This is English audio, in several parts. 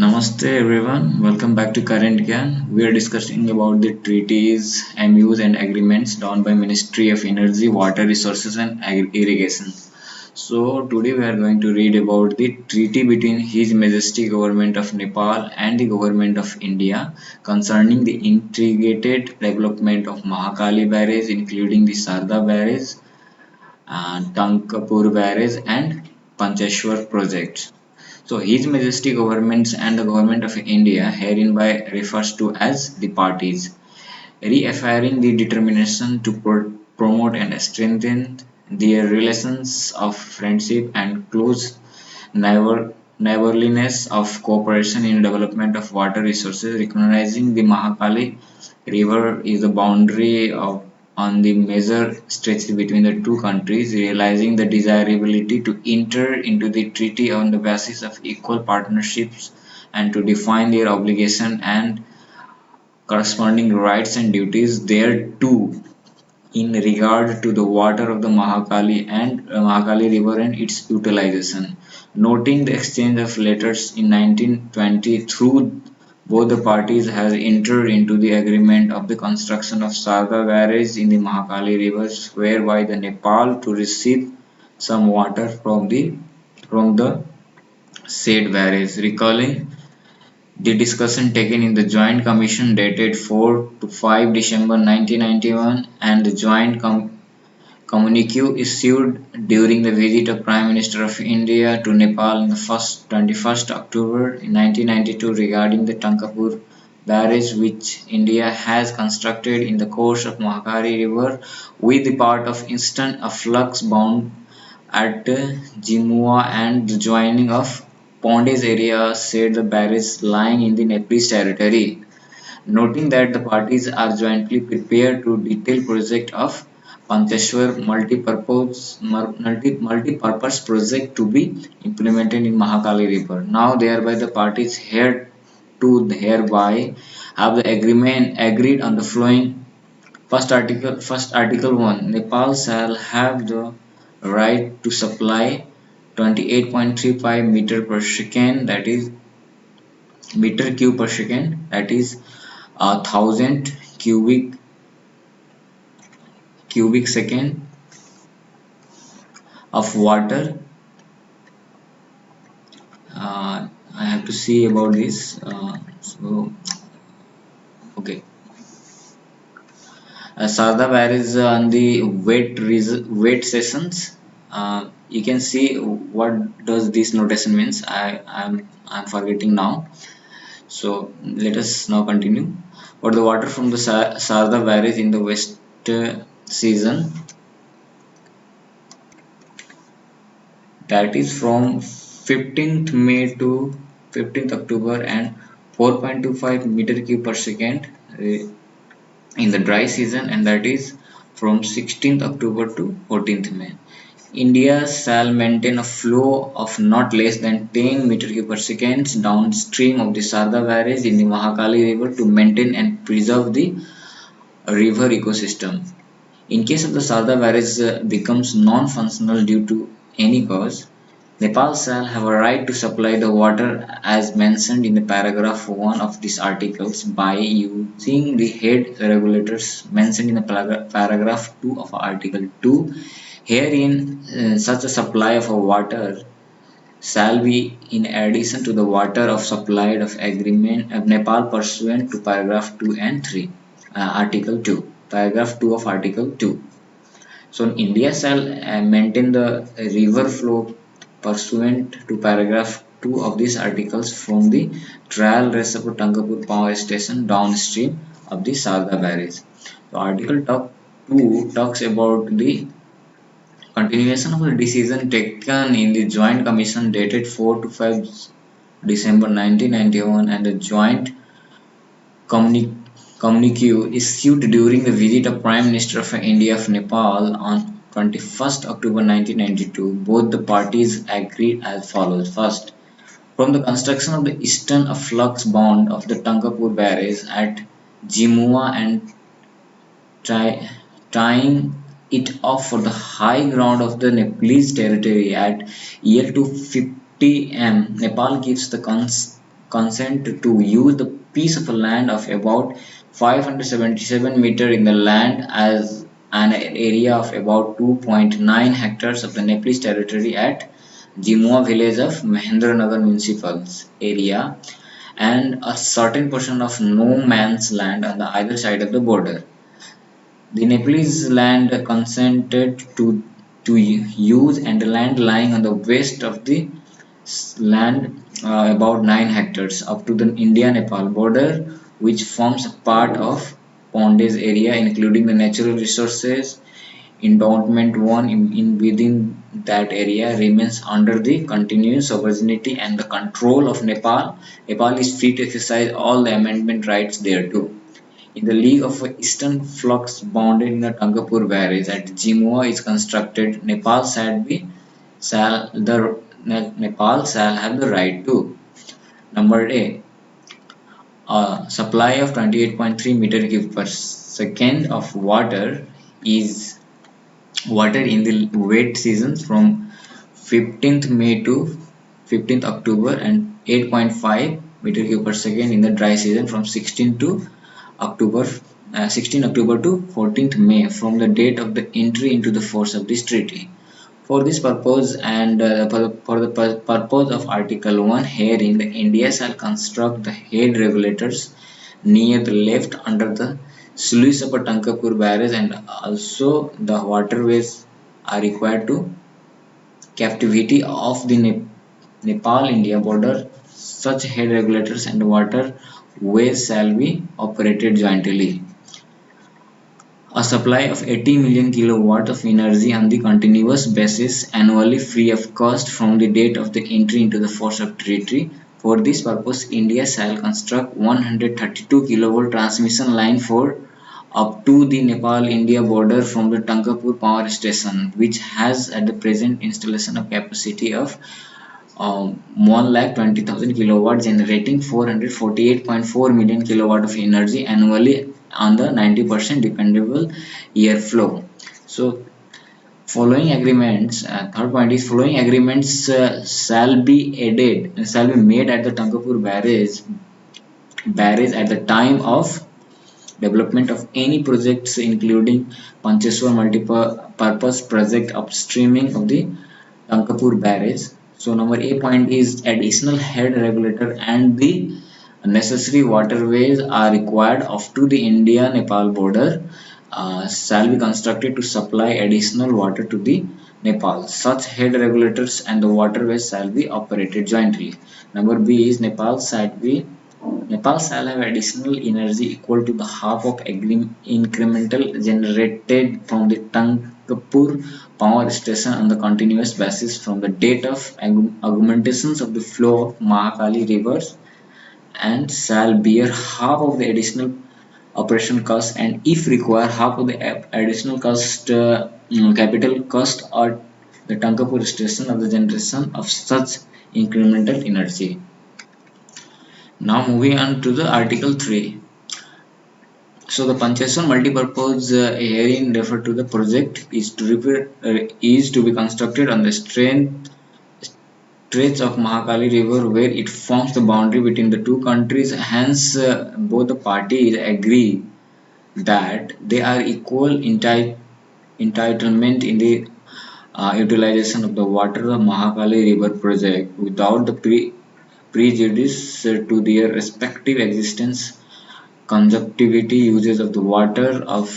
Namaste everyone, welcome back to Current Gyan. We are discussing about the treaties, MUs and agreements done by Ministry of Energy, Water Resources and Irrigation. So today we are going to read about the treaty between His Majesty Government of Nepal and the Government of India concerning the integrated development of Mahakali Barrage including the Sarda Barrage, Tankapur Barrage and Pancheshwar projects. So His Majesty Governments and the Government of India hereinby refers to as the parties, reaffirming the determination to promote and strengthen their relations of friendship and close neighborliness of cooperation in development of water resources, recognizing the Mahakali River is the boundary of on the major stretch between the two countries, realizing the desirability to enter into the treaty on the basis of equal partnerships and to define their obligation and corresponding rights and duties thereto in regard to the water of the Mahakali River and its utilization. Noting the exchange of letters in 1920 through both the parties has entered into the agreement of the construction of Sarda barrage in the Mahakali rivers whereby the Nepal to receive some water from the said barrage. Recalling the discussion taken in the Joint Commission dated 4 to 5 December 1991 and the Joint Communique issued during the visit of Prime Minister of India to Nepal on the 21st October 1992 regarding the Tankapur barrage which India has constructed in the course of Mahakali River with the part of instant afflux bound at Jimua and the joining of Pondes area said the barrage lying in the Nepalese territory, noting that the parties are jointly prepared to detail project of Panteshwar multi-purpose project to be implemented in Mahakali River. Now thereby the parties here to hereby have the agreement agreed on the following. First article 1 Nepal shall have the right to supply 28.35 meter per second, that is meter cube per second, that is a thousand cubic second of water. I have to see about this. So okay, Sarda Barrage on the wet sessions. You can see what does this notation means. I'm forgetting now. So let us now continue. For the water from the Sarda Barrage in the west season, that is from 15th May to 15th October and 4.25 meter cube per second in the dry season, and that is from 16th October to 14th May. India shall maintain a flow of not less than 10 meter cube per second downstream of the Sarda barrage in the Mahakali River to maintain and preserve the river ecosystem. In case of the Sarda barrage becomes non-functional due to any cause, Nepal shall have a right to supply the water as mentioned in the paragraph 1 of these articles by using the head regulators mentioned in the paragraph 2 of Article 2. Herein, such a supply of water shall be in addition to the water of supplied of agreement of Nepal pursuant to paragraph 2 and 3, Article 2, paragraph 2 of Article 2. So India shall maintain the river flow pursuant to paragraph 2 of these articles from the trial reservoir Tangapur power station downstream of the Sarda barrage. So Article 2 talks about the continuation of the decision taken in the Joint Commission dated 4 to 5 December 1991 and the Joint Communique issued during the visit of Prime Minister of India of Nepal on 21st October 1992. Both the parties agreed as follows. First, from the construction of the eastern afflux bond of the Tangapur barrage at Jimua and tying it off for the high ground of the Nepalese territory at EL 250 m, Nepal gives the consent to use the piece of land of about 577 meter in the land as an area of about 2.9 hectares of the Nepalese territory at Jimua village of Mahendranagar municipal area and a certain portion of no man's land on the either side of the border. The Nepalese land consented to use and the land lying on the west of the land about 9 hectares up to the India-Nepal border, which forms a part of Ponde's area, including the natural resources. Endowment 1 in within that area remains under the continuous sovereignty and the control of Nepal. Nepal is free to exercise all the amendment rights thereto. In the League of Eastern Flux bounded in the Tangapur barrage at Jimua is constructed, Nepal shall have the right to. Number A. A supply of 28.3 meter cube per second of water in the wet seasons from 15th May to 15th October and 8.5 meter cube per second in the dry season from October 16 October to 14th May from the date of the entry into the force of this treaty. For this purpose and for the purpose of Article 1 herein, the India shall construct the head regulators near the left under the sluice of a Tankapur barrage and also the waterways are required to captivity of the Nepal-India border. Such head regulators and waterways shall be operated jointly. A supply of 80 million kilowatt of energy on the continuous basis annually free of cost from the date of the entry into the force of treaty. For this purpose, India shall construct 132 kilovolt transmission line for up to the Nepal-India border from the Tangapur power station, which has at the present installation of capacity of 1,20,000 kilowatt generating 448.4 million kilowatt of energy annually on the 90% dependable air flow. So following agreements, third point is following agreements shall be made at the Tangapur barrage at the time of development of any projects including Pancheshwar multi-purpose project upstreaming of the Tankapur barrage. So number A point is additional head regulator and the necessary waterways are required up to the India-Nepal border shall be constructed to supply additional water to the Nepal. Such head regulators and the waterways shall be operated jointly. Number B is Nepal shall have additional energy equal to the half of incremental generated from the Tangapur power station on the continuous basis from the date of augmentations of the flow of Mahakali rivers and shall bear half of the additional operation cost and if required half of the additional cost capital cost or the Tangapur station of the generation of such incremental energy. Now moving on to the Article 3. So the Pancheshwar multipurpose herein referred to the project is to be constructed on the stretch of Mahakali River where it forms the boundary between the two countries. Hence, both the parties agree that they are equal entitlement in the utilization of the water of Mahakali River project without the prejudice to their respective existence conjunctivity uses of the water of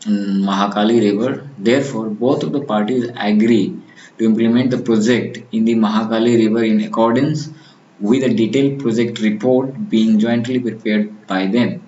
Mahakali River. Therefore, both of the parties agree to implement the project in the Mahakali River in accordance with a detailed project report being jointly prepared by them.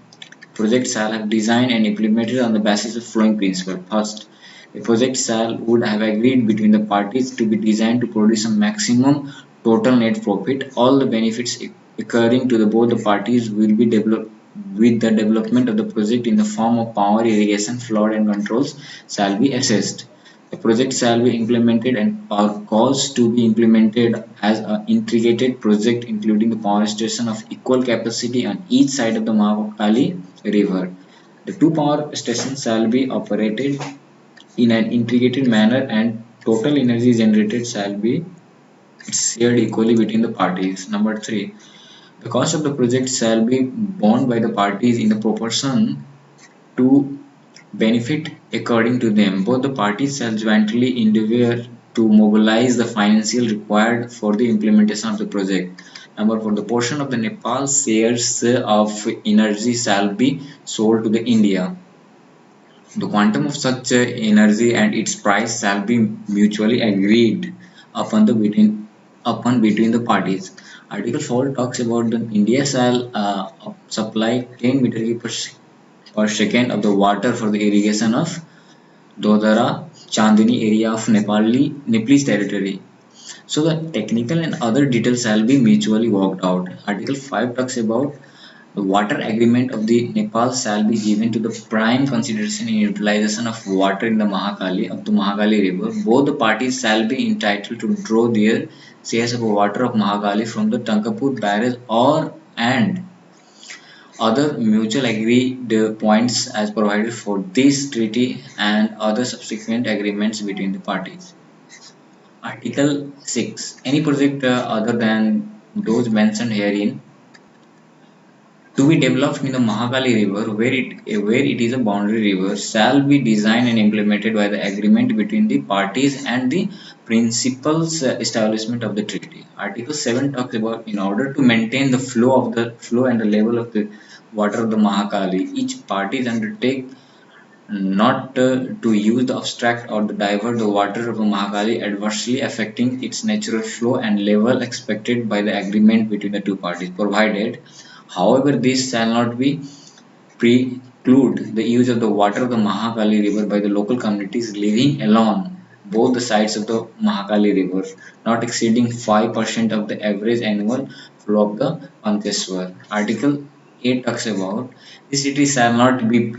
Project shall have designed and implemented on the basis of following principle. First, a project shall would have agreed between the parties to be designed to produce a maximum total net profit. All the benefits occurring to both the parties will be developed with the development of the project in the form of power, irrigation, flood and controls shall be assessed. The project shall be implemented and are caused to be implemented as an integrated project including the power station of equal capacity on each side of the Mahakali River. The two power stations shall be operated in an integrated manner and total energy generated shall be shared equally between the parties. Number 3. The cost of the project shall be borne by the parties in the proportion to benefit according to them. Both the parties shall jointly endeavor to mobilize the financial required for the implementation of the project. Number four, the portion of the Nepal shares of energy shall be sold to the India. The quantum of such energy and its price shall be mutually agreed upon between the parties. Article 4 talks about the India shall supply 10 meter cube per second of the water for the irrigation of Dodara Chandni area of Nepalese territory. So the technical and other details shall be mutually worked out. Article 5 talks about the water agreement of the Nepal shall be given to the prime consideration in utilization of water in the Mahakali river. Both the parties shall be entitled to draw their shares of water of Mahakali from the Tankapur barrage or and other mutual agreed points as provided for this treaty and other subsequent agreements between the parties. Article 6. Any project other than those mentioned herein to be developed in the Mahakali River, where it is a boundary river, shall be designed and implemented by the agreement between the parties and the principles establishment of the treaty. Article 7 talks about in order to maintain the flow and the level of the water of the Mahakali, each parties undertake not to use the obstruct or to divert the water of the Mahakali adversely affecting its natural flow and level expected by the agreement between the two parties, provided, however, this shall not be preclude the use of the water of the Mahakali River by the local communities living along both the sides of the Mahakali River, not exceeding 5% of the average annual flow of the Panteswar. Article 8 talks about the city shall not be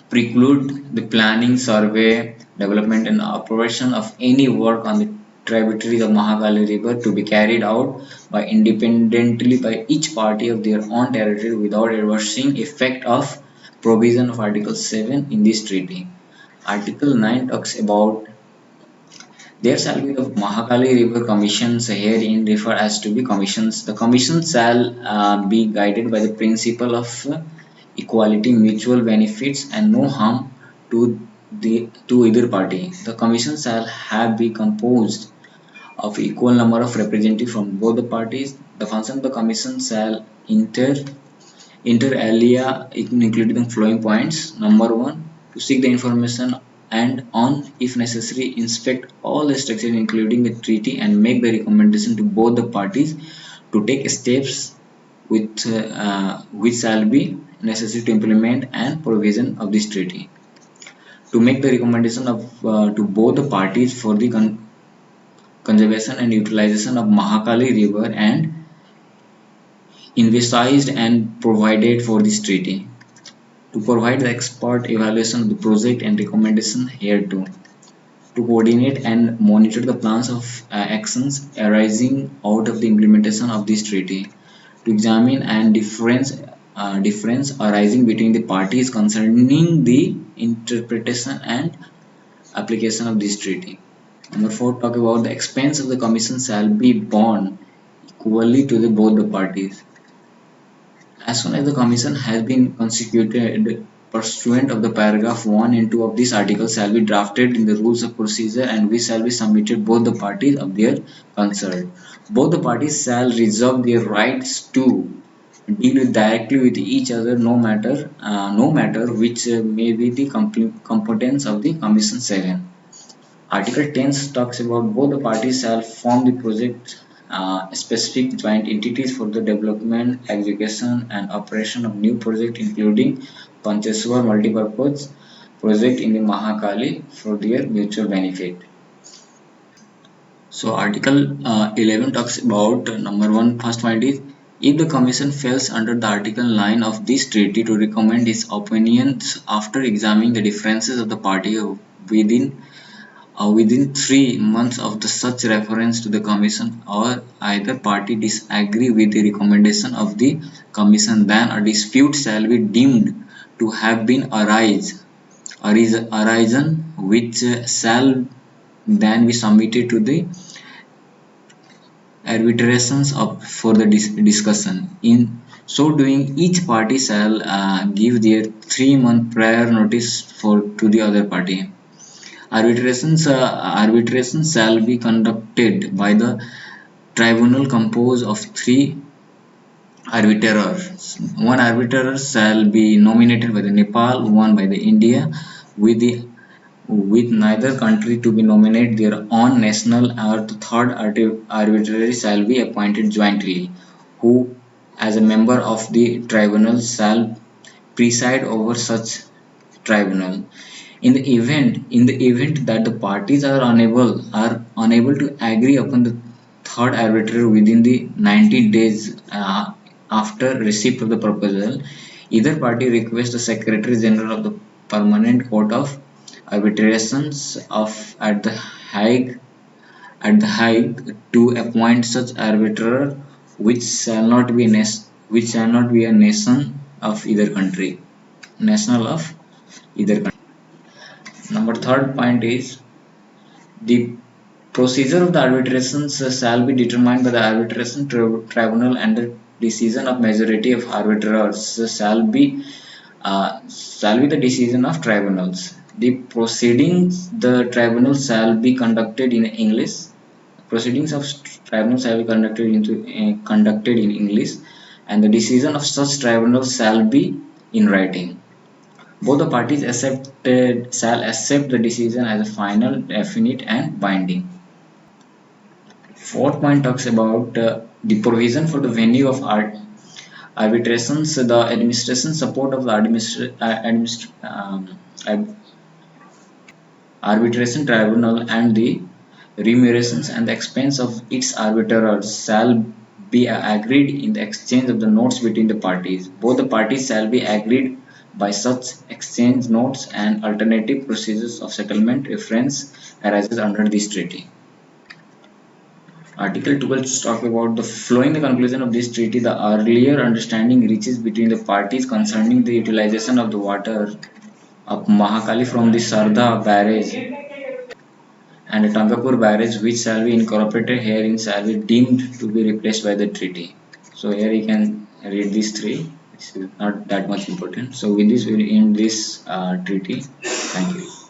preclude the planning, survey, development and operation of any work on the tributaries of Mahakali River to be carried out by independently by each party of their own territory without adversing effect of provision of Article 7 in this treaty. Article 9 talks about there shall be the Mahakali River Commissions herein refer as to be commissions. The commission shall be guided by the principle of equality, mutual benefits, and no harm to the to either party. The commission shall have be composed of equal number of representatives from both the parties. The function of the commission shall inter alia including the flowing points. Number one, to seek the information and on if necessary inspect all the structures including the treaty and make the recommendation to both the parties to take steps which shall be necessary to implement and provision of this treaty, to make the recommendation to both the parties for the conservation and utilization of Mahakali river and envisaged and provided for this treaty, to provide the expert evaluation of the project and recommendation hereto, to coordinate and monitor the plans of actions arising out of the implementation of this treaty, to examine and difference arising between the parties concerning the interpretation and application of this treaty. Number 4 talk about the expense of the commission shall be borne equally to the both the parties. As soon as the commission has been constituted pursuant of the paragraph 1 and 2 of this article shall be drafted in the rules of procedure and which shall be submitted both the parties of their concern. Both the parties shall reserve their rights to deal directly with each other no matter which may be the competence of the commission 7. Article 10 talks about both the parties shall form the project specific joint entities for the development, execution and operation of new project including Pancheswar multipurpose project in the Mahakali for their mutual benefit. So Article 11 talks about number one, first point is if the Commission fails under the Article 9 of this treaty to recommend its opinions after examining the differences of the party within 3 months of the such reference to the Commission or either party disagree with the recommendation of the Commission, then a dispute shall be deemed to have been arisen which shall then be submitted to the arbitrations up for the discussion. In so doing, each party shall give their 3 month prior notice to the other party. Arbitrations shall be conducted by the tribunal composed of three arbitrators. One arbiter shall be nominated by the Nepal, one by the India, with the with neither country to be nominate their own national, or the third arbitrator shall be appointed jointly, who as a member of the tribunal shall preside over such tribunal. In the event that the parties are unable to agree upon the third arbitrator within the 90 days after receipt of the proposal, either party requests the Secretary General of the Permanent Court of Arbitrations of at the Hague to appoint such arbiter, which shall not be a nation of either country national of either country. Number third point is the procedure of the arbitrations shall be determined by the arbitration tribunal, and the decision of majority of arbiters shall be the decision of tribunals. The proceedings the tribunal shall be conducted in English. Proceedings of tribunal shall be conducted in English, and the decision of such tribunal shall be in writing. Both the parties shall accept the decision as a final, definite, and binding. Fourth point talks about the provision for the venue of arbitrations, the administration support of the arbitration tribunal, and the remunerations and the expense of its arbiters shall be agreed in the exchange of the notes between the parties. Both the parties shall be agreed by such exchange notes, and alternative procedures of settlement reference arises under this treaty. Article 12 talks about the following the conclusion of this treaty. The earlier understanding reaches between the parties concerning the utilization of the water of Mahakali from the Sarda barrage and the Tangapur barrage, which shall be incorporated herein, shall be deemed to be replaced by the treaty. So here you can read these three. It's not that much important. So with this, we will end this treaty. Thank you.